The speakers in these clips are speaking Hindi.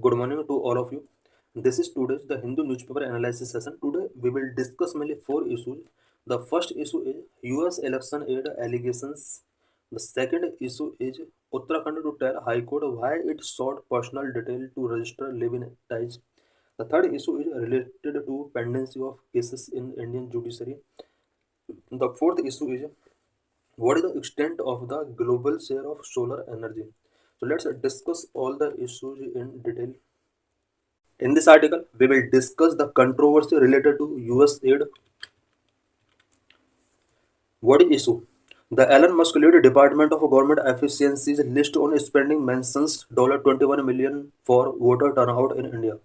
Good morning to all of you. This is today's the Hindu newspaper analysis session. Today we will discuss mainly four issues. The first issue is US election aid allegations. The second issue is Uttarakhand to tell High Court why it sought personal detail to register living ties. The third issue is related to pendency of cases in Indian judiciary. The fourth issue is what is the extent of the global share of solar energy. So let's discuss all the issues in detail. In this article, we will discuss the controversy related to US aid. What is issue? The Elon Musk led Department of Government Efficiency's list on spending mentions $21 million for voter turnout in India.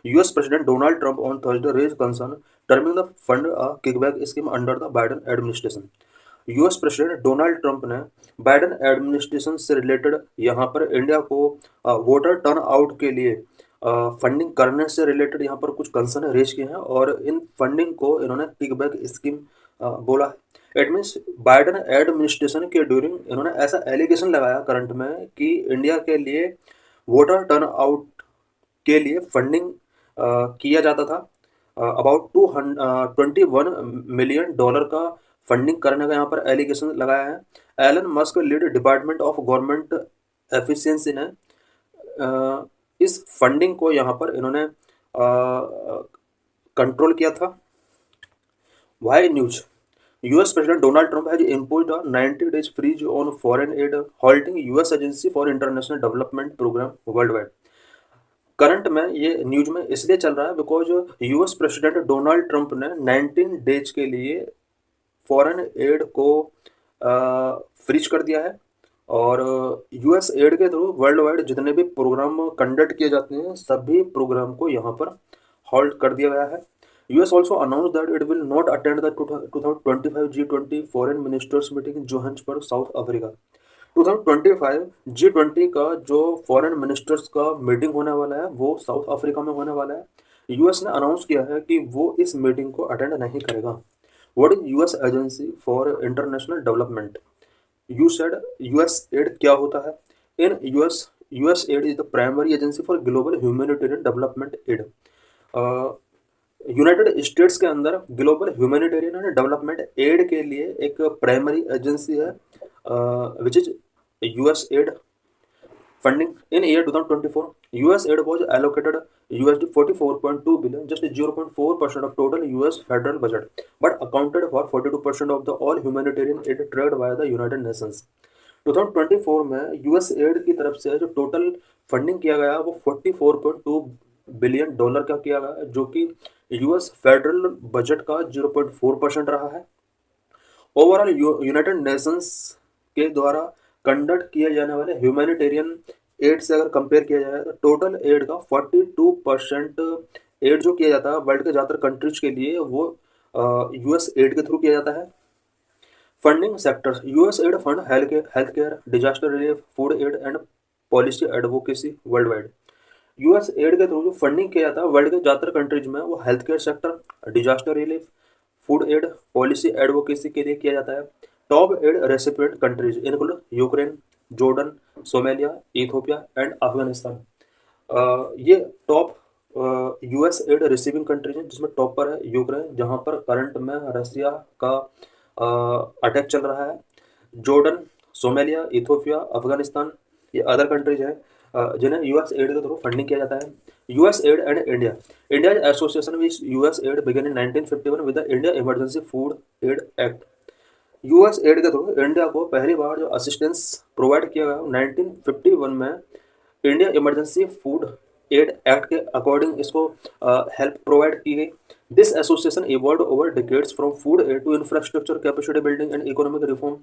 US President Donald Trump on Thursday raised concern terming the fund a kickback scheme under the Biden administration. US president Donald Trump ने बाइडेन एडमिनिस्ट्रेशन से रिलेटेड यहाँ पर इंडिया को वोटर टर्न आउट के लिए फंडिंग करने से रिलेटेड यहाँ पर कुछ कंसर्न रेज किए हैं और इन फंडिंग को इन्होंने किकबैक स्कीम बोला है। इट मीन्स बाइडेन एडमिनिस्ट्रेशन के ड्यूरिंग इन्होंने ऐसा एलिगेशन लगाया करंट में कि इंडिया के लिए वोटर टर्न आउट के लिए फंडिंग किया जाता था। अबाउट $21 मिलियन का फंडिंग करने का यहाँ पर एलिगेशन लगाया है। Elon Musk lead department of government efficiency ने इस फंडिंग को यहाँ पर इन्होंने कंट्रोल किया था। Why news US President Donald Trump has imposed a 90 days freeze on foreign aid, halting US Agency for International Development program worldwide. Current में ये न्यूज में इसलिए चल रहा है because US president Donald Trump ने 19 डेज के लिए फॉरेन एड को फ्रीज कर दिया है और यूएस एड के थ्रू वर्ल्ड वाइड जितने भी प्रोग्राम कंडक्ट किए जाते हैं सभी प्रोग्राम को यहाँ पर हॉल्ट कर दिया गया है। US also announce that it will not attend the 2025 G20 foreign ministers meeting in Johannesburg south Africa. 2025 G20 का जो फॉरेन मिनिस्टर्स का मीटिंग होने वाला है वो साउथ अफ्रीका में होने वाला है। यूएस ने अनाउंस किया है कि वो इस मीटिंग को अटेंड नहीं करेगा। What is US agency for international development? US aid क्या होता है? In US aid is the primary agency for global humanitarian development aid. United States के अंदर global humanitarian and development aid के लिए एक प्राइमरी एजेंसी है which is US aid funding. In year 2024, US aid was allocated $44.2 billion, just 0.4% of total US federal budget, but accounted for 42% of the all humanitarian aid tracked by the United Nations. 2024 में US aid की तरफ से जो टोटल फंडिंग किया गया वो $44.2 बिलियन का किया गया जो कि US फेडरल बजट का 0.4% रहा है। ओवरऑल यूनाइटेड नेशंस के द्वारा कंडक्ट किए जाने वाले ह्यूमैनिटेरियन एड से अगर कंपेयर किया जाए तो टोटल एड का 42% एड जो किया जाता है वर्ल्ड के ज़्यादातर कंट्रीज के लिए वो यूएस एड के थ्रू किया जाता है। Funding sectors US aid fund health care, disaster relief, food aid and policy advocacy world wide. US aid के थ्रू जो फंडिंग किया जाता है वर्ल्ड के ज़्यादातर कंट्रीज में वो health care sector, disaster relief, food aid, policy advocacy के लिए किया जाता है। Top aid recipient countries include Ukraine, Jordan, Somalia, Ethiopia and Afghanistan. ये top US aid receiving countries हैं जिसमें टॉप पर है यूक्रेन जहां पर करंट में रसिया का अटैक चल रहा है। जॉर्डन, सोमालिया, इथियोपिया, अफगानिस्तान ये अदर कंट्रीज हैं जिन्हें यूएस एड के थ्रू फंडिंग किया जाता है। US aid and India India association with US aid began in 1951 with the India emergency food aid act. US aid के थ्रू इंडिया को पहली बार जो असिस्टेंस प्रोवाइड किया गया 1951 में India emergency food aid act के अकॉर्डिंग इसको हेल्प प्रोवाइड की गई। This association evolve over decades from food aid to infrastructure capacity building and economic reform.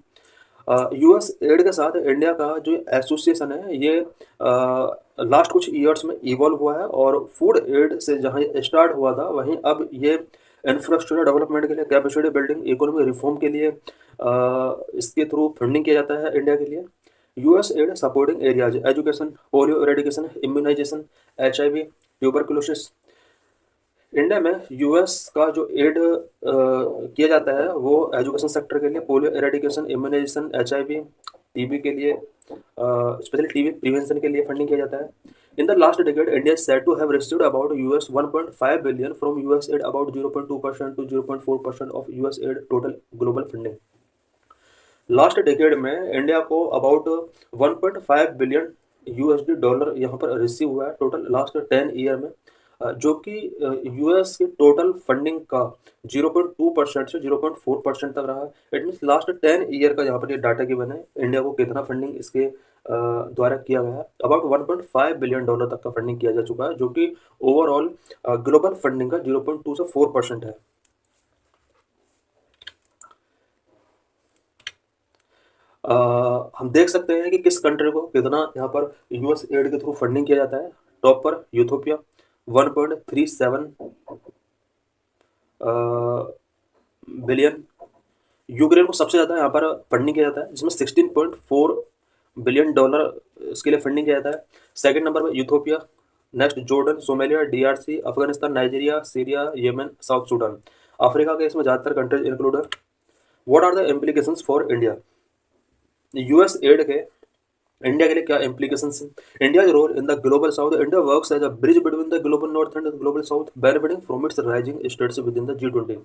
US aid के साथ इंडिया का जो एसोसिएशन है ये लास्ट कुछ ईयर्स में इवॉल्व हुआ है और फूड एड से जहाँ स्टार्ट हुआ था वहीं अब ये इंफ्रास्ट्रक्चर डेवलपमेंट के लिए, कैपेसिटी बिल्डिंग, इकोनॉमिक रिफॉर्म के लिए इसके थ्रू फंडिंग किया जाता है इंडिया के लिए। US aid supporting areas education, polio eradication, immunization, HIV, tuberculosis. India में यूएस का जो एड किया जाता है वो एजुकेशन सेक्टर के लिए, polio eradication, immunization, HIV, TB के लिए, स्पेशली टीबी प्रिवेंशन के लिए फंडिंग किया जाता है। In the last decade, India is said to have received about US 1.5 billion from US aid, about 0.2% to 0.4% of US aid total global funding. Last decade में इंडिया को अबाउट 1.5 बिलियन यूएसडी डॉलर यहाँ पर रिसीव हुआ है टोटल लास्ट 10 ईयर में, जो कि यूएस के टोटल फंडिंग का 0.2% से 0.4% तक रहा है। इट मीन्स लास्ट 10 ईयर का यहाँ पर ये डाटा गिवन है, इंडिया को कितना फंडिंग इसके द्वारा किया गया है। अबाउट 1.5 बिलियन डॉलर तक का फंडिंग किया जा चुका है, जो कि ओवरऑल ग्लोबल फंडिंग का 0.2 से 4% है। हम देख सकते हैं कि किस कंट्री को कितना यहाँ पर यूएस एड के थ्रू फंडिंग किया जाता है। टॉप पर यूथोपिया 1.37 बिलियन। यूक्रेन को सबसे ज़्यादा यहाँ पर फंडिंग किया जाता है, जिसमें 16.4 बिलियन डॉलर इसके लिए फंडिंग किया जाता है। सेकंड नंबर पर Ethiopia, next Jordan, Somalia, DRC, Afghanistan, Nigeria, Syria, Yemen, South Sudan. Africa के इसमें ज़्यादातर कंट्रीज इंक्लूड है। What are the implications for India? US aid के इंडिया के लिए क्या implications हैं? India role in the global south. India works as a bridge between the global north and the global south, benefiting from its rising states within the G20।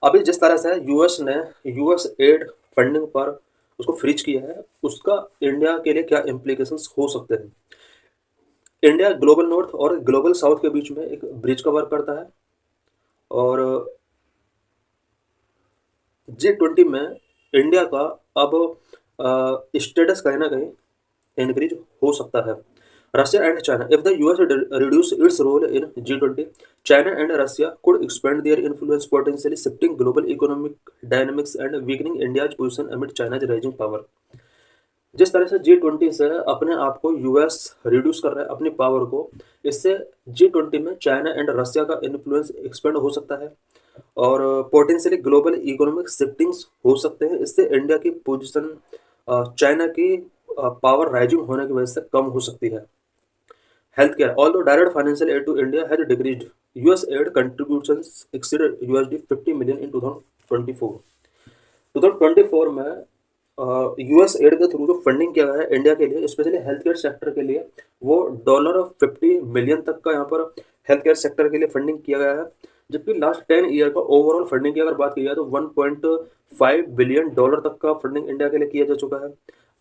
अभी जिस तरह से यूएस ने यूएस एड फंडिंग पर उसको फ्रीज किया है, उसका इंडिया के लिए क्या implications हो सकते हैं? इंडिया ग्लोबल नॉर्थ और ग्लोबल साउथ के बीच में एक ब्रिज का वर्क करता है, और G20 में इंडिया का अब स्टेटस कहीं ना कहीं इंक्रीज हो सकता है। Russia and China, if the US reduce its role in G20, China and Russia could expand their influence, potentially shifting global economic dynamics and weakening India's position amid China's rising power. जिस तरह से G20 से अपने आप को यूएस रिड्यूस कर रहा है अपनी पावर को, इससे G20 में चाइना एंड रशिया का इन्फ्लुएंस एक्सपेंड हो सकता है और पोटेंशियली ग्लोबल इकोनॉमिक शिफ्टिंग्स हो सकते हैं। इससे इंडिया की पोजीशन चाइना की पावर राइजिंग होने की वजह से कम हो सकती है। Health care, although direct financial aid to India has decreased, US aid contributions exceeded $50 million in 2024। 2024 में यूएस एड के थ्रू जो फंडिंग किया गया है इंडिया के लिए, स्पेशली हेल्थ केयर सेक्टर के लिए, वो $50 मिलियन तक का यहाँ पर हेल्थ केयर सेक्टर के लिए फंडिंग किया गया है। जबकि लास्ट 10 ईयर का ओवरऑल फंडिंग की अगर बात की जाए तो $1.5 बिलियन तक का फंडिंग इंडिया के लिए किया जा चुका है।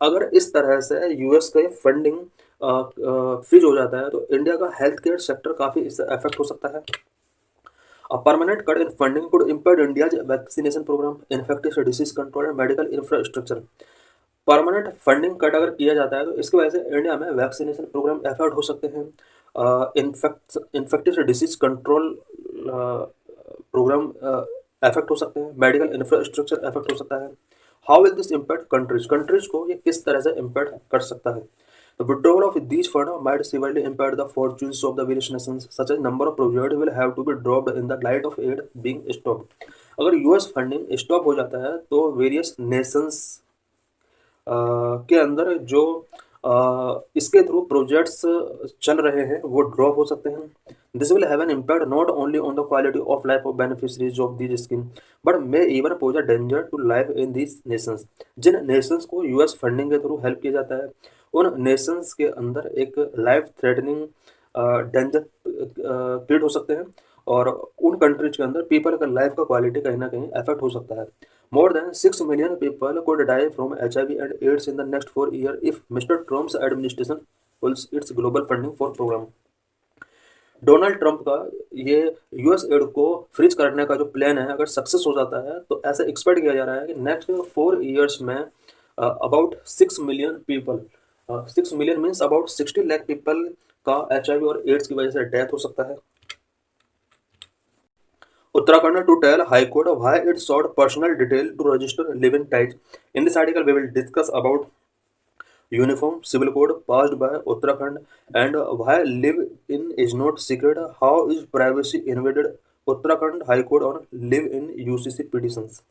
अगर इस तरह से यूएस का ये फंडिंग फ्रीज हो जाता है तो इंडिया का हेल्थ केयर सेक्टर काफ़ी इससे अफेक्ट हो सकता है। A permanent cut in funding could impact India's vaccination program, infectious disease control and medical infrastructure। Permanent funding cut अगर किया जाता है तो इसकी वजह से इंडिया में वैक्सीनेशन प्रोग्राम एफर्ट हो सकते हैं, infectious disease control program affect हो सकते हैं, मेडिकल इंफ्रास्ट्रक्चर एफेक्ट हो सकता है। How will this impact countries? Countries को ये किस तरह से इम्पैक्ट कर सकता है? The withdrawal of these funds might severely impact the fortunes of the various nations, such as number of projects will have to be dropped in the light of aid being stopped। अगर यूएस फंडिंग स्टॉप हो जाता है तो वेरियस नेशंस के अंदर जो इसके थ्रू प्रोजेक्ट्स चल रहे हैं वो ड्रॉप हो सकते हैं। This will have an impact not only on the quality of life of beneficiaries of this scheme but may even pose a danger to life in this nations. जिन नेशंस को यूएस फंडिंग के थ्रू हेल्प किया जाता है उन नेशंस के अंदर एक लाइफ थ्रेटनिंग डेंजर क्रिएट हो सकते हैं और उन कंट्रीज के अंदर पीपल का लाइफ का क्वालिटी कहीं ना कहीं अफेक्ट हो सकता है। More than 6 million people could die from HIV and AIDS in the next 4 years if Mr. Trump's administration pulls its global funding for program। Donald Trump का ये यूएस एड को फ्रीज करने का जो प्लान है अगर सक्सेस हो जाता है तो ऐसा एक्सपेक्ट किया जा रहा है कि नेक्स्ट 4 ईयर्स में about 6 million people, 6 million means about 60 lakh people का HIV और एड्स की वजह से डेथ हो सकता है। Uttarakhand to tell High Court why it sought personal detail to register living ties। In this article, we will discuss about Uniform Civil Code passed by Uttarakhand and why live-in is not secret, how is privacy invaded, Uttarakhand High Court on live-in UCC petitions।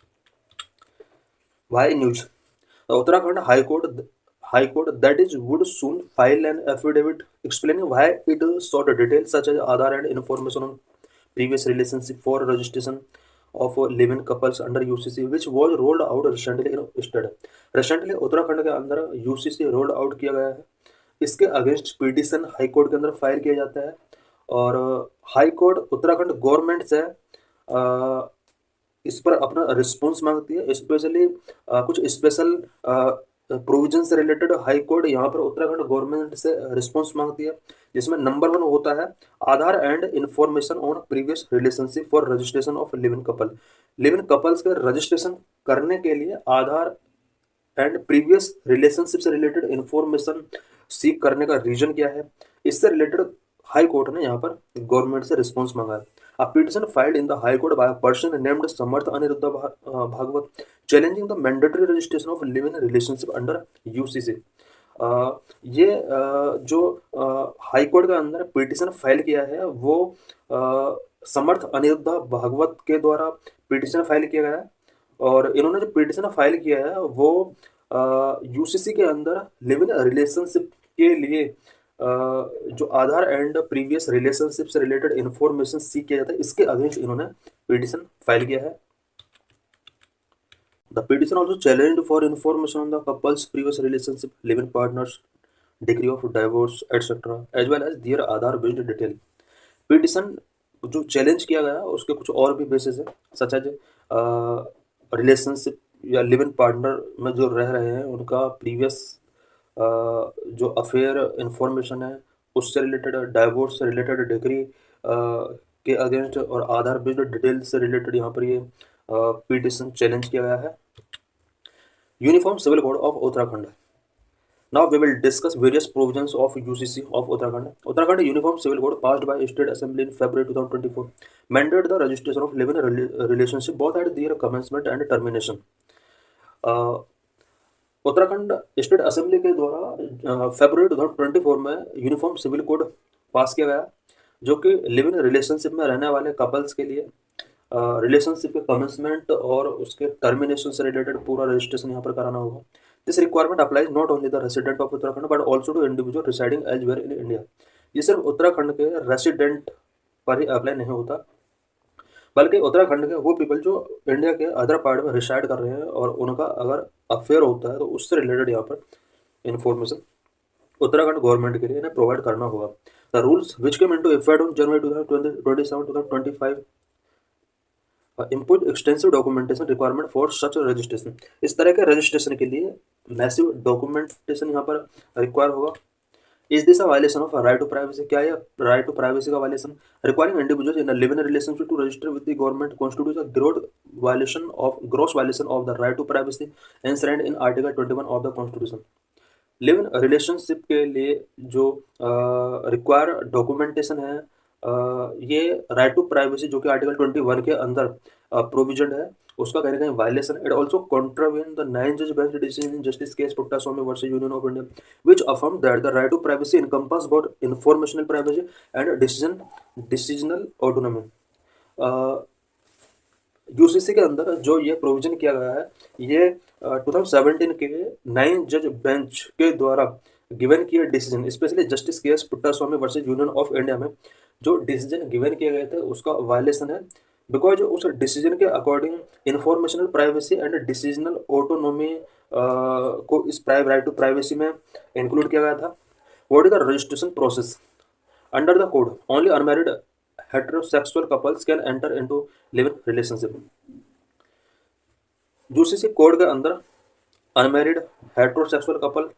Why news? The Uttarakhand High Court that is would soon file an affidavit explaining why it sought details such as Aadhaar and information on previous relationship for registration of live-in couples under UCC which was rolled out recently in state. Recently Uttarakhand के अंदर UCC rolled out किया गया है। इसके अगेंस्ट पिटीशन हाई कोर्ट के अंदर फाइल किया जाता है और हाई कोर्ट उत्तराखंड गवर्नमेंट से इस पर अपना रिस्पॉन्स मांगती है, स्पेशली कुछ स्पेशल प्रोविजन से रिलेटेड हाई कोर्ट यहाँ पर उत्तराखंड गवर्नमेंट से रिस्पॉन्स मांगती है, जिसमें नंबर 1 होता है Aadhaar and information on previous relationship for registration of live in couple. Live in couples के रजिस्ट्रेशन करने के लिए आधार एंड प्रीवियस रिलेशनशिप से रिलेटेड इन्फॉर्मेशन सीख करने का रीजन क्या है, इससे रिलेटेड हाई कोर्ट ने यहाँ पर गवर्नमेंट से रिस्पॉन्स मांगा है। A petition filed in the High Court by a person named Samarth Aniruddha Bhagwat challenging the mandatory registration of live-in relationship under UCC। ये जो हाई कोर्ट के अंदर पिटीशन फाइल किया है वो समर्थ अनिरुद्धा भागवत के द्वारा पिटीशन फाइल किया गया है और इन्होंने जो पिटीशन फाइल किया है वो यूसीसी के अंदर लिव इन रिलेशनशिप के लिए जो आधार एंड प्रीवियस रिलेशनशिप से रिलेटेड इंफॉर्मेशन सीख किया जाता है, इसके अगेंस्ट इन्होंने पिटीशन फाइल किया है। The petition also challenged for information on the couple's previous relationship, live in partners, degree of divorce etcetera as well as their Aadhaar based detail. Petition जो चैलेंज किया गया उसके कुछ और भी बेसिस है, सच एज रिलेशनशिप या लिव इन पार्टनर में जो रह रहे हैं उनका प्रीवियस जो अफेयर इंफॉर्मेशन है उससे रिलेटेड, डाइवोर्स से रिलेटेड डिग्री के अगेंस्ट और आधार बेस्ड डिटेल से रिलेटेड यहाँ पर ये पिटीशन चैलेंज किया गया है। Uniform civil code of Uttarakhand. Now we will discuss various provisions of UCC of Uttarakhand. Uttarakhand uniform civil code passed by state assembly in February 2024 mandated the registration of live-in relationship both at their commencement and termination। Uttarakhand state assembly के द्वारा फरवरी 2024 में यूनिफॉर्म सिविल कोड पास किया गया जो कि लिव इन रिलेशनशिप में रहने वाले कपल्स के लिए रिलेशनशिप के कमेंसमेंट और उसके टर्मिनेशन से रिलेटेड पूरा रजिस्ट्रेशन यहाँ पर कराना होगा। This requirement applies not only the resident of Uttarakhand but also to individual residing elsewhere in India. ये सिर्फ उत्तराखंड के रेसिडेंट पर ही अप्लाई नहीं होता बल्कि उत्तराखंड के वो पीपल जो इंडिया के अदर पार्ट में रिसाइड कर रहे हैं और उनका अगर अफेयर होता है तो उससे रिलेटेड यहाँ पर इंफॉर्मेशन उत्तराखंड गवर्नमेंट के लिए इन्हें प्रोवाइड करना होगा। The rules which came into effect on January 2027-2025 impose extensive documentation requirement for such registration. इस तरह के रजिस्ट्रेशन के लिए मैसिव डॉक्यूमेंटेशन यहाँ पर रिक्वायर होगा। Is this a violation of right to privacy? क्या यह राइट टू प्राइवेसी का violation? Requiring individuals in live in relationship to register with the government constitutes a gross violation of the right to privacy enshrined in article 21 of the constitution. Live in relationship के लिए जो रिक्वायर डॉक्यूमेंटेशन है ये राइट टू प्राइवेसी जो कि आर्टिकल 21 के अंदर प्रोविजन है उसका कहीं ना कहीं वायलेशन। इट ऑल्सो कॉन्ट्रावेन द 9 जज bench decision in justice case Puttaswamy versus union of India which affirmed that the right to privacy encompass both informational privacy and decisional autonomy। UCC के अंदर जो ये प्रोविजन किया गया है ये 2017 के 9 जज बेंच के द्वारा गिवन किए decision, specially justice case Puttaswamy versus union of India में जो डिसीजन गिवन किए गए थे उसका वायलेशन है, बिकॉज उस डिसीजन के according informational privacy and decisional autonomy को इस राइट टू प्राइवेसी में इंक्लूड किया गया था। What is the registration process under the code? Only unmarried heterosexual couples can enter into live in relationship. UCC code के अंदर unmarried heterosexual couple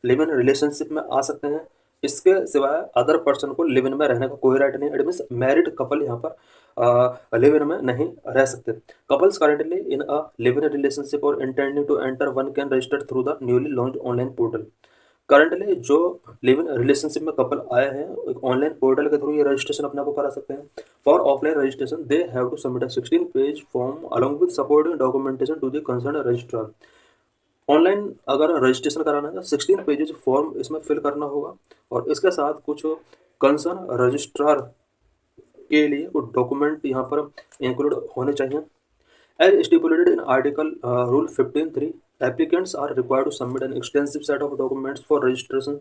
live in relationship में आ सकते हैं, इसके सिवाय अदर पर्सन को लिव इन में रहने का कोई राइट नहीं। इट मीन्स मैरिड कपल यहाँ पर लिव इन में नहीं रह सकते। Couples currently in a live in relationship और intending to enter one can register through the newly launch online portal. Currently जो लिव इन रिलेशनशिप में कपल आए हैं एक ऑनलाइन पोर्टल के थ्रू ये रजिस्ट्रेशन अपने को करा सकते हैं। For offline registration they have to submit a 16 page form along with supporting documentation to the concern registrar. Online अगर रजिस्ट्रेशन कराना है तो 16 पेजेस फॉर्म इसमें फिल करना होगा और इसके साथ कुछ कंसर्न रजिस्ट्रार के लिए कुछ डॉक्यूमेंट यहाँ पर इंक्लूड होने चाहिए। As stipulated in article rule 15(3) applicants are required to submit an extensive set of documents for registration।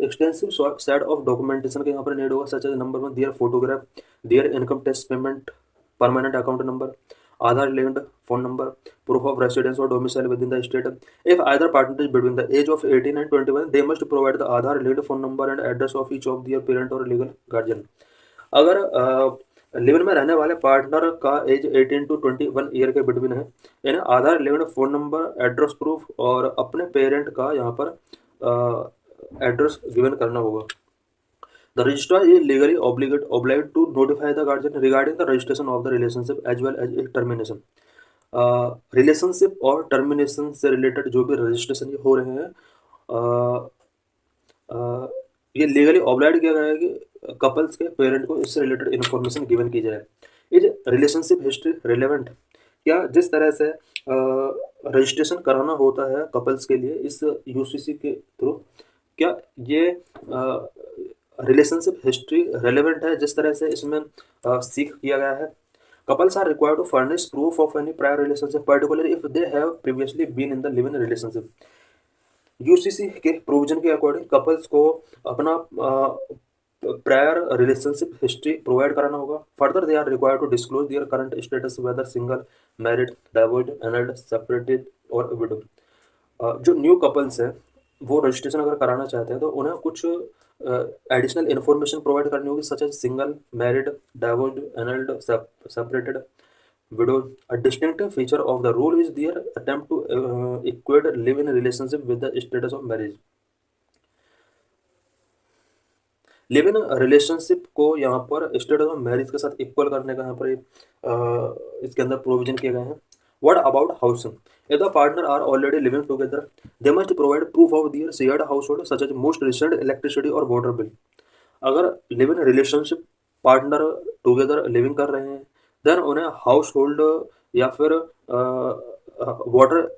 extensive set of documentation के यहाँ पर need होगा, such as number 1 their photograph, their income tax payment permanent account number, Aadhaar linked phone number, proof of residence or domicile within the state. If either partner is between the age of 18 and 21, they must provide the Aadhaar linked phone number and address of each of their parent or legal guardian. अगर लिव इन में रहने वाले पार्टनर का एज 18 टू 21 ईयर के बिटवीन है, यानी Aadhaar linked phone number, address proof और अपने पेरेंट का यहाँ पर एड्रेस गिवन करना होगा. The registrar is legally obliged to notify the guardian regarding the registration of the relationship as well as its termination. Relationship और टर्मिनेशन से रिलेटेड जो भी रजिस्ट्रेशन हो रहे हैं, ये लीगली ऑब्लाइड किया गया है कि कपल्स के पेरेंट को इससे रिलेटेड इन्फॉर्मेशन गिवन की जाए. Is relationship history relevant? क्या जिस तरह से रजिस्ट्रेशन कराना होता है कपल्स के लिए इस यूसीसी के थ्रू, क्या ये रिलेशनशिप हिस्ट्री रेलेवेंट है जिस तरह से इसमें सीख किया गया है? Couples are required to furnish proof of any prior relationship, particularly if they have previously been in the live-in relationship. UCC के प्रोविजन के अकॉर्डिंग कपल्स को अपना प्रायर रिलेशनशिप हिस्ट्री प्रोवाइड कराना होगा. Further they are required to disclose their current status whether single, married, divorced, annulled, separated और विडो. जो न्यू कपल्स हैं वो रजिस्ट्रेशन अगर कराना चाहते हैं तो उन्हें कुछ एडिशनल इन्फॉर्मेशन प्रोवाइड करनी होगी, such as single, married, divorced, annulled, separated, widow. A distinctive feature of the rule is their attempt to equate live-in relationship with the status of marriage. Live in relationship को यहाँ पर स्टेटस ऑफ मैरिज के साथ इक्वल करने का यहाँ पर इसके अंदर प्रोविजन किए गए हैं. What about housing? If the partner are already living together, they must provide proof of their shared household, such as most recent electricity or water bill. अगर live in relationship partner together living कर रहे हैं, देन उन्हें हाउस होल्ड या फिर वाटर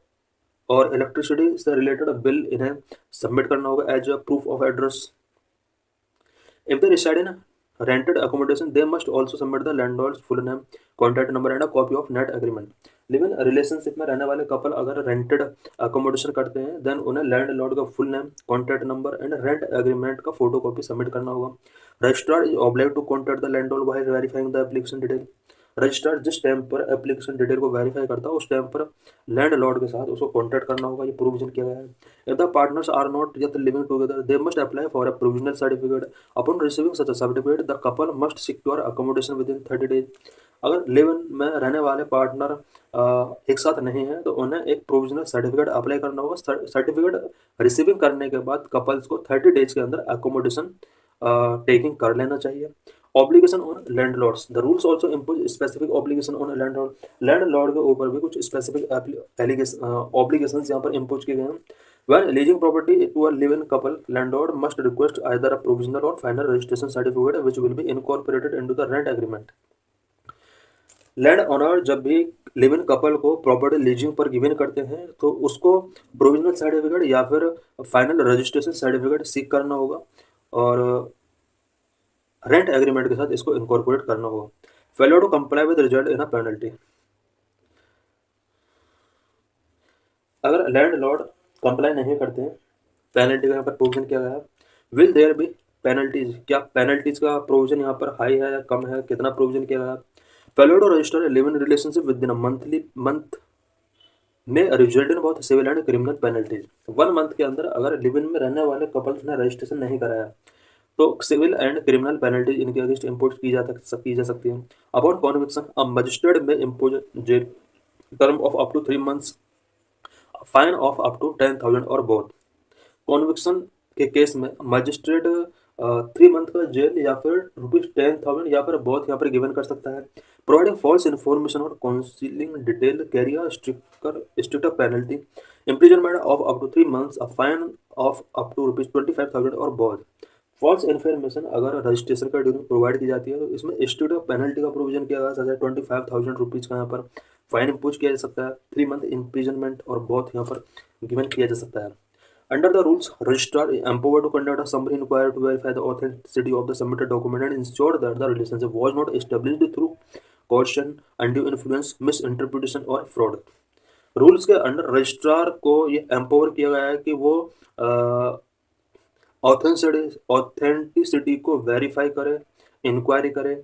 और इलेक्ट्रिसिटी से रिलेटेड बिल इन्हें सबमिट करना होगा as a proof of address. If they reside in rented accommodation, they must also submit the landlord's full name, contact number and a copy of net agreement. Live in relationship में रहने वाले कपल अगर रेंटेड अकोमोडेशन करते हैं, देन उन्हें लैंडलॉर्ड का full name, contact number and rent agreement का फोटो कॉपी सबमिट करना होगा. Registrar is obliged to contact the landlord while verifying the application detail. Registrar जिस टाइम पर एप्लीकेशन डिटेल को वेरीफाई करता है उस टाइम पर लैंडलॉर्ड के साथ उसको कॉन्टैक्ट करना होगा. ये प्रोविजन किया गया है. If the partners are not yet living together, they must apply for a provisional certificate. Upon receiving such a certificate, the couple must secure accommodation within 30 days. अगर लिव इन में रहने वाले पार्टनर एक साथ नहीं है तो उन्हें एक प्रोविजनल सर्टिफिकेट अप्लाई करना होगा. सर्टिफिकेट रिसीविंग करने के बाद कपल्स को 30 days के अंदर अकोमोडेशन टेकिंग कर लेना चाहिए. Obligation on landlords. The rules also impose specific obligation on landlord. Landlord के ऊपर भी कुछ स्पेसिफिक ऑब्लिगेशन यहाँ पर इम्पोज किए गए हैं. When leasing property to a live-in couple, landlord must request either a provisional or final registration certificate, which will be incorporated into the rent agreement. Land owner जब भी लिव इन कपल को प्रॉपर्टी लीजिंग पर गिवन करते हैं तो उसको प्रोविजनल सर्टिफिकेट या फिर फाइनल रजिस्ट्रेशन सर्टिफिकेट सीक करना होगा और रेंट एग्रीमेंट के साथ इसको इनकॉर्पोरेट करना होगा. Failure to comply with result in a penalty. अगर लैंडलॉर्ड कंप्लाई नहीं करते हैं, पेनल्टी का यहाँ पर प्रोविजन किया गया है. Will there be penalties? क्या पेनल्टीज का प्रोविजन यहाँ पर हाई है या कम है, कितना प्रोविजन किया गया है? Failure to register live in relationship within a month में result in both civil and criminal penalties. 1 month के अंदर अगर लिव इन में रहने वाले कपल्स ने रजिस्ट्रेशन नहीं कराया तो सिविल एंड क्रिमिनल पेनल्टीज इनके अगेंस्ट इम्पोज की जा सकती है. Upon conviction, a magistrate may impose jail term of up to 3 months, fine of up to 10,000 और बोथ. कॉन्विक्शन के केस में मजिस्ट्रेट 3 month का जेल या फिर ₹10,000 या फिर बोथ यहाँ पर गिवन कर सकता है. प्रोवाइडिंग फॉल्स इन्फॉर्मेशन और counselling detail carry a stricter penalty, imprisonment of up to 3 months, a fine of up to ₹25,000 और बोथ. फॉल्स इन्फॉर्मेशन अगर रजिस्ट्रेशन का ड्यूरिंग प्रोवाइड की जाती है तो इसमें स्ट्रिक्ट पेनल्टी का प्रोविजन किया गया है. 25,000 रुपीज़ का यहाँ पर फाइन इम्पोज किया जा सकता है. 3 month इम्प्रिजनमेंट और बोथ यहाँ पर गिवन किया जा सकता है. Under the rules, registrar is empowered to conduct a summary inquiry to verify the authenticity of the submitted document and ensure that the relationship was not established through coercion, undue influence, misinterpretation और fraud. रूल्स के अंडर रजिस्ट्रार को ये एम्पावर किया गया है कि वो ऑथेंटिसिटी को वेरीफाई करे, इंक्वायरी करे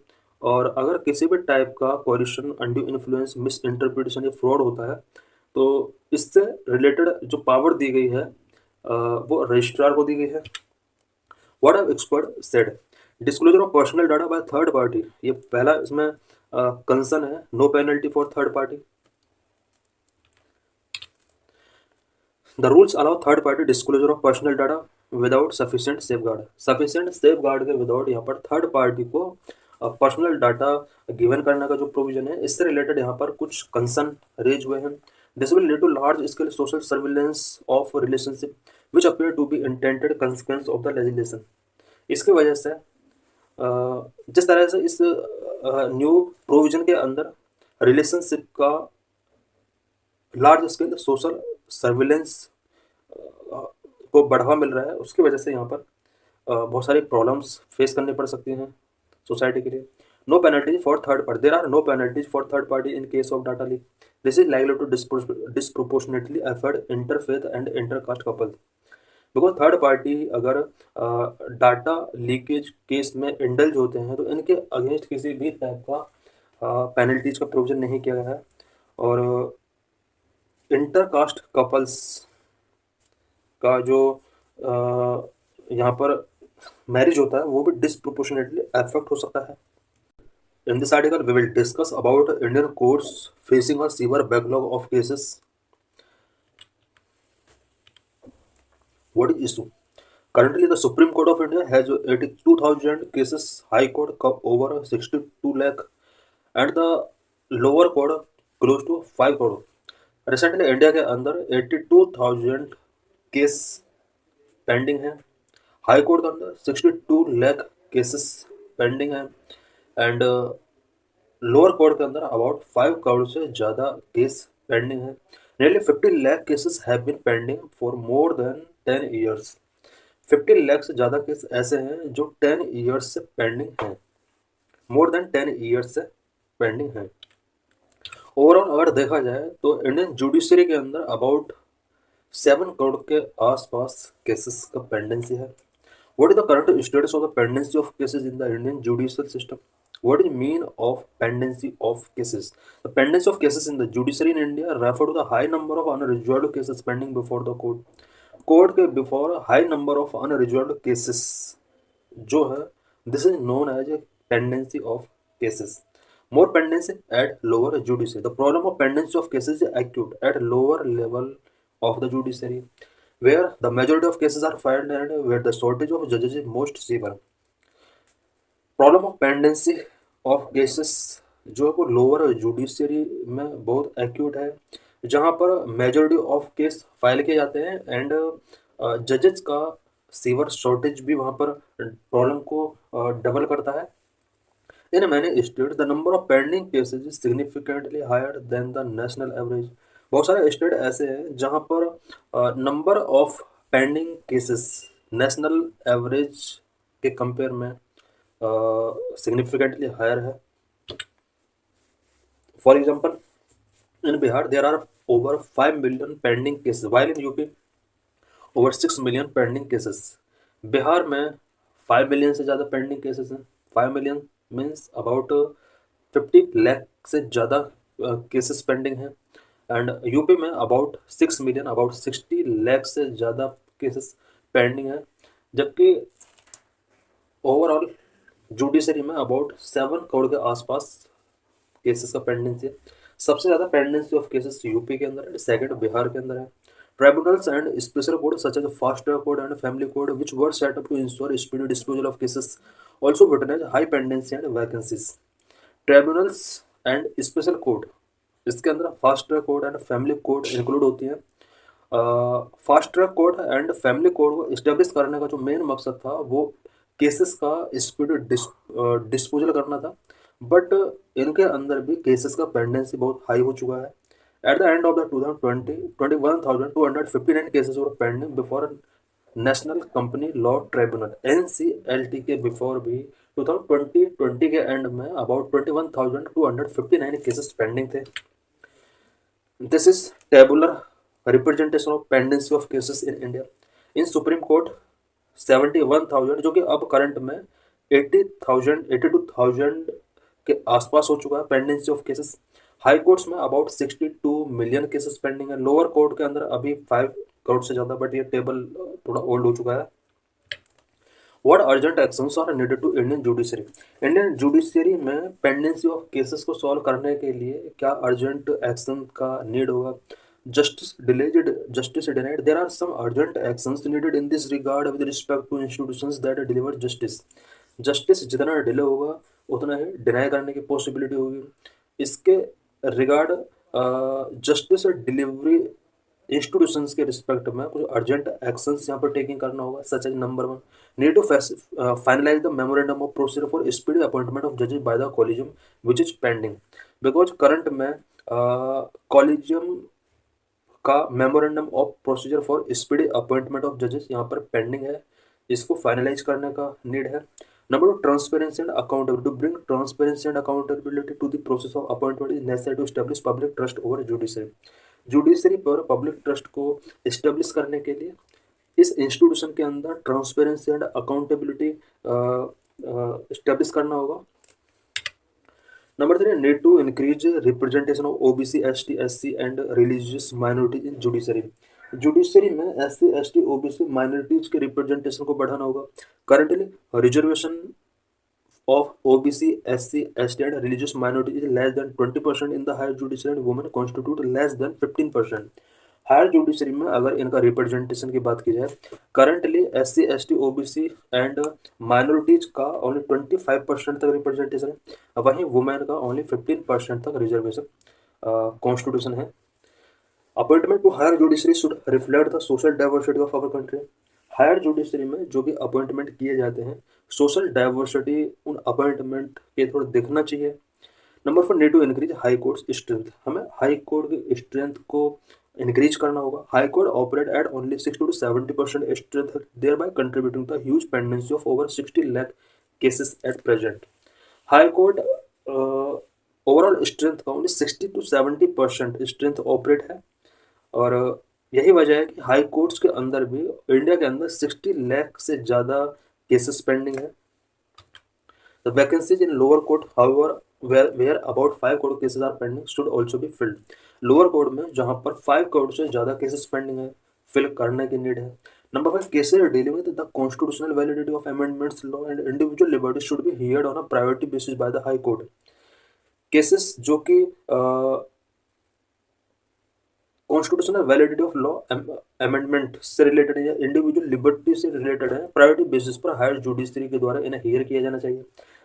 और अगर किसी भी टाइप का कोरिशन, अनड्यू इन्फ्लुएंस, मिस इंटरप्रिटेशन या फ्रॉड होता है तो इससे रिलेटेड जो पावर दी गई है वो रजिस्ट्रार को दी गई है। What have expert said, disclosure of personal data by third party, ये पहला इसमें कंसर्न है, no penalty for third party. The rules allow third party disclosure of personal data without sufficient safeguard, sufficient safeguard के विदाउट यहाँ पर थर्ड पार्टी को पर्सनल डाटा गिवन करने का जो प्रोविजन है, इससे रिलेटेड यहाँ पर कुछ कंसर्न रेज हुए हैं। This will lead to large scale social surveillance of relationship which appear to be intended consequence of the legislation. इसकी वजह से जिस तरह से इस न्यू प्रोविजन के अंदर रिलेशनशिप का लार्ज स्केल सोशल सर्विलेंस को बढ़ावा मिल रहा है, उसकी वजह से यहाँ पर बहुत सारी प्रॉब्लम्स फेस करनी पड़ सकती हैं सोसाइटी के लिए। No penalties for third party, there are no penalties for third party in case of data leak, this is likely to disproportionately affect interfaith and intercaste couple. Because third party अगर डाटा लीकेज केस में इंडल्ज होते हैं तो इनके अगेंस्ट किसी भी टाइप का पेनल्टीज का प्रोविजन नहीं किया गया है। और इंटरकास्ट कपल्स का जो यहाँ पर मैरिज होता है वो भी डिस्प्रोपोर्शनेटली अफेक्ट हो सकता है। In this article, we will discuss about Indian courts facing a severe backlog of cases. What is issue? Currently, the Supreme Court of India has 82,000 cases, High Court over 62 lakh, and the lower court close to 5 crore. Recently, India के अंदर 82,000 केस पेंडिंग है, हाई कोर्ट के अंदर 62 लाख केसेस पेंडिंग है, एंड लोअर कोर्ट के अंदर अबाउट 5 करोड़ से ज़्यादा केस पेंडिंग है। Nearly 50 lakh cases have been pending for more than 10 years. 50 lakh से ज़्यादा केस ऐसे हैं जो 10 ईयर्स से पेंडिंग हैं, मोर देन 10 ईयर्स से पेंडिंग है। ओवरऑल अगर देखा जाए तो इंडियन जुडिशरी के अंदर अबाउट 7 करोड़ के आसपास केसेस का पेंडेंसी है। What is the current status of the pendency of cases in the Indian judicial system? What is mean of pendency of cases? The pendency of cases in the judiciary in India refer to the high number of unresolved cases pending before the court. Court के before high number of unresolved cases जो है, this is known as a pendency of cases. More pendency at lower judiciary. The problem of pendency of cases is acute at lower level of the judiciary, where the majority of cases are filed and where the shortage of judges is most severe. Problem of pendency of cases जो है वो लोअर जुडिशरी में बहुत एक्यूट है, जहाँ पर मेजॉरिटी ऑफ केस फाइल किए जाते हैं एंड जजेस का सीवर शॉर्टेज भी वहाँ पर प्रॉब्लम को डबल करता है। In many state the number of pending cases is significantly higher than the national average. बहुत सारे स्टेट ऐसे हैं जहाँ पर number of pending cases national average के कंपेयर में सिग्निफिकेंटली हायर है। For example, in Bihar there are over 5 million pending cases, while in UP over 6 million pending cases. Bihar में 5 मिलियन से ज़्यादा पेंडिंग केसेस हैं। 5 मिलियन मीन्स अबाउट 50 लाख से ज़्यादा केसेस पेंडिंग हैं, एंड यूपी में अबाउट 6 मिलियन, अबाउट 60 लाख से ज़्यादा केसेस पेंडिंग है, जबकि ओवरऑल जुडिशरी में अबाउट 7 करोड़ के आसपास केसेस का पेंडेंसी है। सबसे ज़्यादा पेंडेंसी ऑफ केसेस यूपी के अंदर है, सेकंड बिहार के अंदर है। Tribunals and special courts such as fast track courts and family courts which were set up to ensure speedy disposal of cases also witness high pendency and vacancies. Tribunals and special courts, इसके अंदर fast track courts and family courts include होती हैं। Fast track courts and family courts को इस्टेब्लिश करने का जो मेन मकसद था वो केसेस का स्पीड डिस्पोजल करना था, बट इनके अंदर भी केसेस का पेंडेंसी बहुत हाई हो चुका है। At the end of the 2020 21,259 cases were pending before national company law tribunal NCLT के बिफोर भी 2020 के एंड में अबाउट 21,259 केसेस पेंडिंग थे। This is tabular representation of pendency of cases in India. In supreme court 71,000 जो कि अब करंट में 82,000 के आसपास हो चुका है pendency of cases. High courts में अबाउट 62 मिलियन केसेस पेंडिंग है। लोअर कोर्ट के अंदर अभी 5 करोड़ से ज़्यादा, बट ये टेबल थोड़ा ओल्ड हो चुका है। What urgent actions are needed to Indian judiciary. Indian judiciary में पेंडेंसी ऑफ केसेस को सॉल्व करने के लिए क्या अर्जेंट एक्शन का नीड होगा। Justice delayed, justice denied. There are some urgent actions needed in this regard with respect to institutions that deliver justice. Justice जितना डिले होगा उतना ही डिनाई करने की पॉसिबिलिटी होगी। इसके रिगार्ड जस्टिस डिलीवरी इंस्टीट्यूशंस के रिस्पेक्ट में कुछ अर्जेंट एक्शंस यहाँ पर टेकिंग करना होगा। Such as number 1, need to finalize the memorandum of procedure for speedy appointment of जजेस by the collegium which is pending. Because current में कॉलेजियम का memorandum of procedure for speedy appointment of जजेस यहाँ पर पेंडिंग है, इसको फाइनलाइज करने का नीड है। Number 2, transparency and accountability. To bring transparency and accountability to the process of appointment is necessary to establish public trust over judiciary. Judiciary पर पब्लिक ट्रस्ट को एस्टेब्लिश करने के लिए इस इंस्टीट्यूशन के अंदर ट्रांसपेरेंसी एंड अकाउंटेबिलिटी एस्टेब्लिश करना होगा। Number 3, need to increase representation of OBC, ST, SC and religious minorities in judiciary. Judiciary में एससी, एसटी, ओबीसी माइनॉरिटीज के रिप्रेजेंटेशन को बढ़ाना होगा। Currently reservation of OBC, SC, ST and religious minority is less than 20% in the higher judiciary and women constitute less than 15%. Higher judiciary में अगर इनका रिप्रेजेंटेशन की बात की जाए, currently SC, ST, OBC and minorities का ओनली 25% तक रिप्रेजेंटेशन है, वहीं वुमेन का ओनली 15% तक रिजर्वेशन कॉन्स्टिट्यूशन है। Appointment to higher judiciary should reflect the social diversity of our country. Higher judiciary में जो भी अपॉइंटमेंट किए जाते हैं, सोशल डाइवर्सिटी उन अपॉइंटमेंट के थोड़ा देखना चाहिए। Number 4, need to increase high court strength. हमें हाई कोर्ट की स्ट्रेंथ को इंक्रीज करना होगा। High court operate at only 60 to 70% strength, thereby contributing the huge pendency of over 60 lakh cases at present. High court overall strength का ओनली 60 to 70% स्ट्रेंथ ऑपरेट है, और यही वजह है कि हाई कोर्ट्स के अंदर भी इंडिया के अंदर 60 लाख से ज़्यादा केसेस पेंडिंग है। The vacancies in lower court however where about 5 crore cases are pending should also be filled. Lower court में जहाँ पर 5 करोड़ से ज़्यादा केसेस पेंडिंग है, फिल करने की नीड है। Number 5, cases dealing with the constitutional validity of amendments law and individual liberty should be heard on a priority basis by the high court. Cases जो कि constitutional validity of law amendment से रिलेटेड है या इंडिविजुअल लिबर्टी से रिलेटेड है, प्रायोरिटी बेसिस पर हायर जुडिशरी के द्वारा इन्हें हियर किया जाना चाहिए।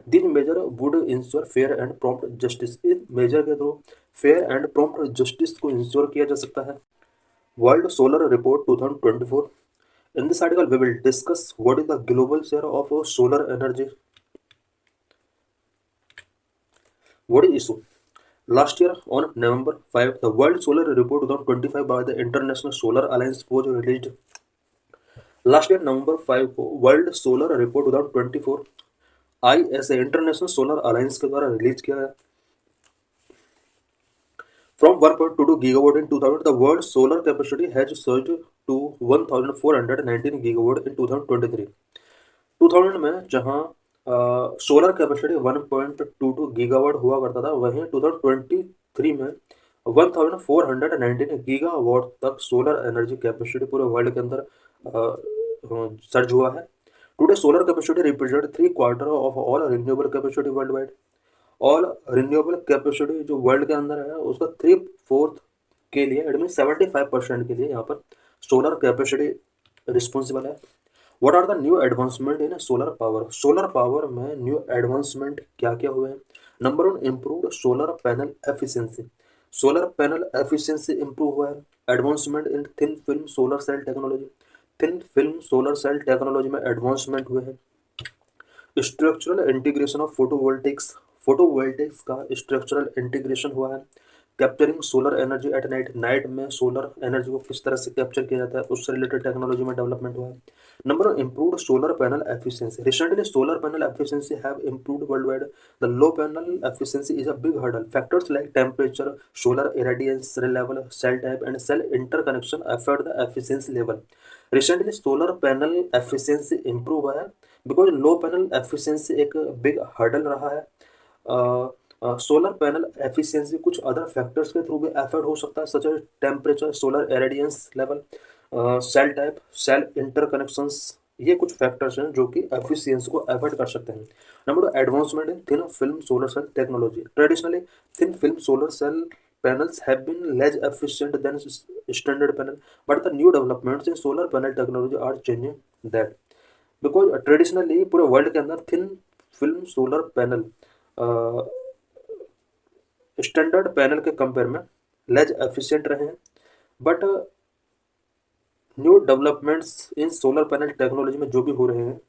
This measure would ensure fair and prompt justice. इस मेजर के through fair and prompt justice को इंश्योर किया जा सकता है। World solar report 2024। In this article we will discuss what is the global share of solar energy, what is issue. Last year, on November 5, the World Solar Report 2025 by the International Solar Alliance was released. Last year, November 5 को World Solar Report 2024 ISA International Solar Alliance के द्वारा रिलीज किया है। From 1.22 gigawatt in 2000, the world solar capacity has surged to 1,419 gigawatt in 2023. 2000 में जहाँ सोलर कैपेसिटी 1.22 गीगावाट हुआ करता था, वहीं 2023 में 1419 गीगावाट तक सोलर एनर्जी कैपेसिटी पूरे वर्ल्ड के अंदर सर्ज हुआ है। Today solar capacity represent 3/4 of all renewable capacity world wide. All renewable capacity जो वर्ल्ड के अंदर है उसका 3/4 के लिए, एट मीन 75% के लिए यहाँ पर सोलर कैपेसिटी रिस्पॉन्सिबल है। What are the new advancement in solar power? Solar power में न्यू एडवांसमेंट क्या क्या हुए हैं। Number 1, improved solar panel efficiency. Solar panel efficiency improve हुआ है। Advancement in thin film solar cell technology. Thin film solar cell technology में एडवांसमेंट हुए हैं। Structural integration of photovoltaics. Photovoltaics का स्ट्रक्चरल इंटीग्रेशन हुआ है। Capturing solar energy at night. Night में सोलर एनर्जी को किस तरह से कैप्चर किया जाता है, उससे रिलेटेड टेक्नोलॉजी में डेवलपमेंट हुआ है। Number 1, improved solar panel efficiency. Recently solar panel efficiency have improved worldwide. The low panel efficiency is a big hurdle. Factors like temperature, solar irradiance level, cell type and cell interconnection affect the efficiency level. Recently solar panel efficiency improve हुआ है बिकॉज लो पैनल एफिशिएंसी एक बिग हर्डल रहा है। सोलर पैनल एफिशिएंसी कुछ अदर फैक्टर्स के थ्रू भी एफर्ट हो सकता है, such as temperature, solar irradiance level, cell type, cell interconnections. ये कुछ फैक्टर्स हैं जो कि एफिशिएंसी को एफर्ट कर सकते हैं। Number 2, advancement in thin film solar cell technology. Traditionally thin film solar cell panels have been less efficient than standard panel, but the new developments in solar panel technology are changing that. Because traditionally पूरे वर्ल्ड के अंदर thin film solar panel standard panel के कंपेयर में लेज एफिशिएंट रहे हैं, but new developments in solar panel technology में जो भी हो रहे हैं,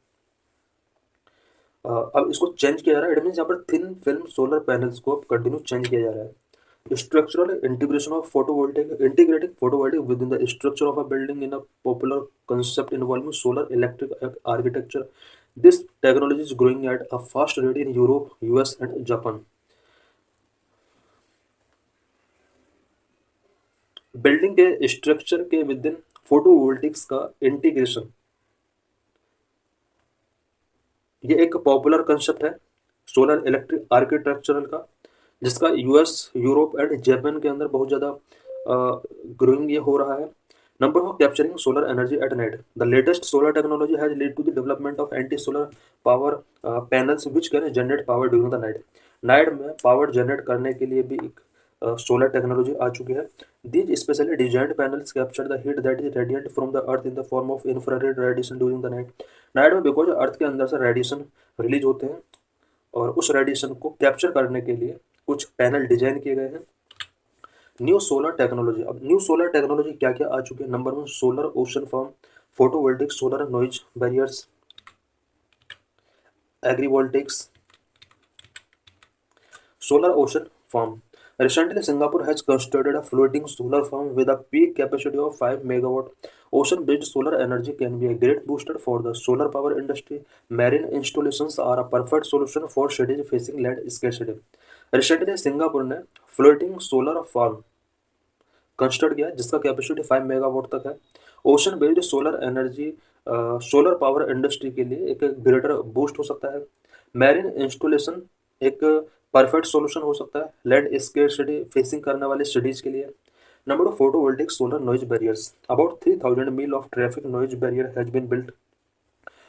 अब इसको चेंज किया जा रहा है। इट मीन्स यहाँ पर थिन फिल्म सोलर पैनल्स को कंटिन्यू चेंज किया जा रहा है। Structural integration of photovoltaic, integrating photovoltaic with in the structure of a building in a popular concept involving solar electric architecture. This technology is growing at a fast rate in Europe, US and Japan. Building के स्ट्रक्चर के विद इन फोटोवोल्टिक्स का इंटीग्रेशन, ये एक पॉपुलर कंसेप्ट है सोलर इलेक्ट्रिक आर्किटेक्चरल का, जिसका यूएस, यूरोप एंड जापान के अंदर बहुत ज़्यादा ग्रोइंग ये हो रहा है। Number of capturing solar energy at night. The latest solar technology has lead to the development of anti solar power panels which can generate power during the night. Night में पावर जनरेट करने के लिए भी एक सोलर टेक्नोलॉजी आ चुकी है। These specially designed panels capture the heat that is radiant from the earth in the form of infrared radiation during the night. Night में बिकॉज अर्थ के अंदर से रेडिएशन रिलीज होते हैं और उस रेडिएशन को कैप्चर करने के लिए कुछ पैनल डिजाइन किए गए हैं। New solar technology. अब न्यू सोलर टेक्नोलॉजी क्या क्या आ चुकी है? Number 1, solar ocean farm, photovoltaic solar noise barriers, agrivoltaics, solar ocean farm. Recently, Singapore has constructed a floating solar farm with a peak capacity of 5 megawatt. Ocean-based solar energy can be a great booster for the solar power industry. Marine installations are a perfect solution for cities facing land scarcity. Recently, Singapore ने फ्लोटिंग सोलर फार्म कंस्ट्रक्ट किया जिसका कैपेसिटी 5 मेगावाट तक है। Ocean based solar energy solar power industry के लिए एक ग्रेटर बूस्ट हो सकता है। मैरिन इंस्टॉलेशन एक परफेक्ट सॉल्यूशन हो सकता है लैंड स्केर्सिटी फेसिंग करने वाले सिटीज के लिए। Number 2, photovoltaic solar noise barriers. About 3000 mile of traffic noise barrier has been built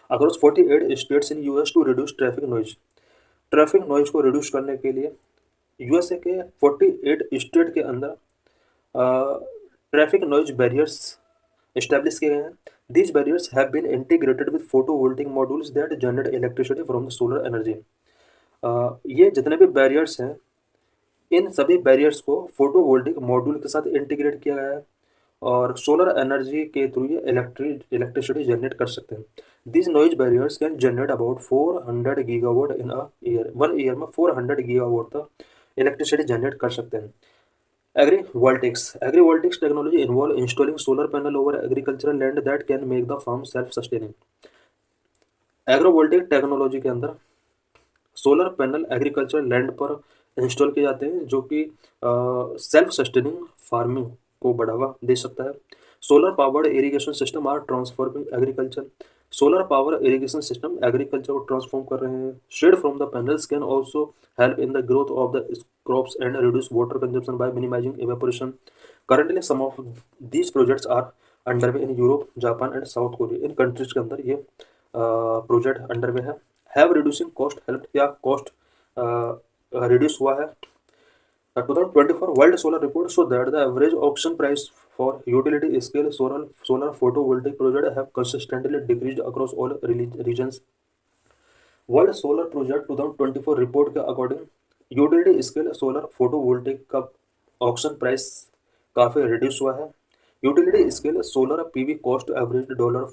across 48 states in US to reduce traffic noise. Traffic noise को रिड्यूस करने के लिए यूएसए के 48 स्टेट के अंदर ट्रैफिक नॉइज बैरियर्स एस्टेब्लिश किए गए हैं। These barriers have been integrated with photovoltaic modules that generate electricity from the solar energy. ये जितने भी बैरियर्स हैं, इन सभी बैरियर्स को फोटोवोल्टिक मॉड्यूल के साथ इंटीग्रेट किया गया है और सोलर एनर्जी के थ्रू ये इलेक्ट्रिसिटी जनरेट कर सकते हैं। These noise barriers can generate about 400 gigawatt in a year. 1 year में 400 गीगावाट तक इलेक्ट्रिसिटी जनरेट कर सकते हैं। Agrivoltaics. Agrivoltaics technology involve installing solar panel over agricultural land that can make the farm self-sustaining. Agrovoltaic technology के अंदर सोलर पैनल एग्रीकल्चर लैंड पर इंस्टॉल किए जाते हैं जो कि सेल्फ सस्टेनिंग फार्मिंग को बढ़ावा दे सकता है। Solar powered irrigation system are transforming agriculture. Solar power irrigation system agriculture को ट्रांसफॉर्म कर रहे हैं। Shade from the panels can also help in the growth of the crops and reduce water consumption by minimizing evaporation. Currently, some of these projects are underway in Europe, Japan and South Korea. In countries के अंदर ये प्रोजेक्ट अंडरवे है। हैव रिड्यूसिंग कॉस्ट हेल्प, क्या कॉस्ट रिड्यूस हुआ है? 2024 World Solar Report show that the average auction price for utility scale solar photovoltaic project have consistently decreased across all regions. World solar project 2024 report के according utility scale solar photovoltaic का ऑक्शन प्राइस काफ़ी रिड्यूस हुआ है। Utility scale solar PV cost average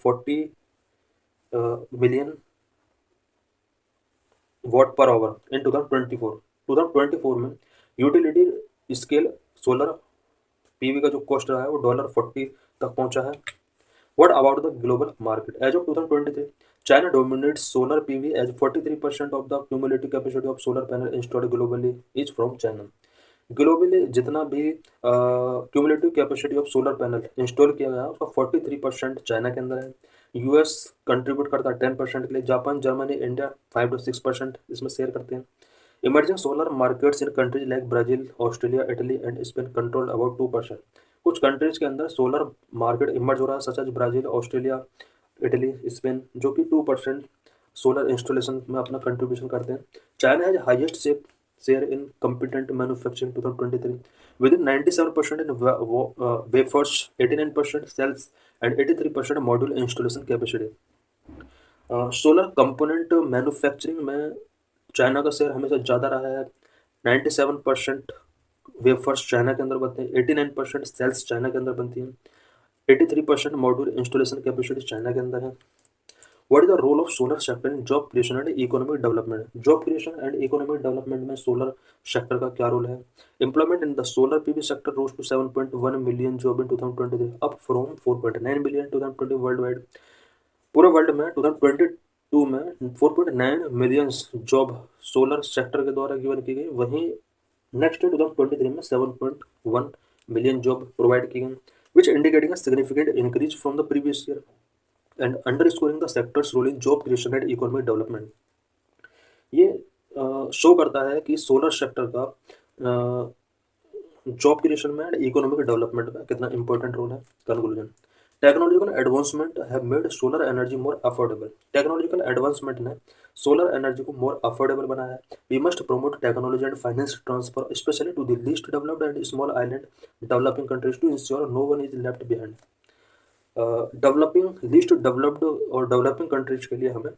$40 million watt per hour in 2024 में यूटिलिटी स्केल सोलर पीवी का जो कॉस्ट रहा है वो $40 तक पहुंचा है। What about the global market? As of 2023, China dominates solar PV as 43% of the cumulative capacity of solar panel installed globally is from China. Globally जितना भी cumulative capacity of solar panel install किया गया है उसका 43% चाइना के अंदर है। यूएस कंट्रीब्यूट करता है 10% के लिए। जापान, जर्मनी, इंडिया 5 to 6% इसमें शेयर करते हैं। Emerging solar markets in countries like Brazil, Australia, Italy and Spain controlled about 2%। कुछ कंट्रीज के अंदर सोलर मार्केट इमर्ज हो रहा है, such as Brazil, Australia, Italy, Spain, जो कि 2% सोलर इंस्टॉलेशन में अपना कंट्रीब्यूशन करते हैं। China has highest share in competent manufacturing 2023 within 97% in wafers, 89% cells and 83% module installation capacity। Solar component manufacturing में चाइना का शेयर हमेशा ज़्यादा रहा है। 97% वेफर्स चाइना के अंदर बनते हैं, 89% सेल्स चाइना के अंदर बनती हैं, 83% मॉड्यूल इंस्टॉलेशन कैपेसिटी चाइना के अंदर है। What is the role of solar sector in job creation and economic development? Job creation and economic development में सोलर सेक्टर का क्या रोल है? Employment in the solar PV sector rose to 7.1 million job in 2023 up from 4.9 million 2020 worldwide. पूरे वर्ल्ड में 2022 में 4.9 मिलियंस जॉब सोलर सेक्टर के द्वारा गिवन की गई। वहीं नेक्स्ट 2023 में 7.1 मिलियन जॉब प्रोवाइड की गई, विच indicating a significant increase from the previous year and underscoring the sector's role in job creation and economic development। ये शो करता है कि सोलर सेक्टर का जॉब क्रिएशन में एंड इकोनॉमिक डेवलपमेंट में कितना इंपॉर्टेंट रोल है। Conclusion, technological advancement have made solar energy more affordable. Technological advancement ने सोलर एनर्जी को मोर अफोर्डेबल बनाया है। We must promote technology and finance transfer specially to the least developed and small island developing countries to ensure no one is left behind. Developing least developed और डेवलपिंग कंट्रीज के लिए हमें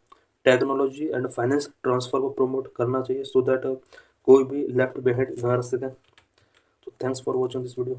टेक्नोलॉजी एंड फाइनेंस ट्रांसफर को प्रमोट करना चाहिए, सो दैट कोई भी लेफ्ट बिहाइंड ना रह सके। तो thanks for watching this video.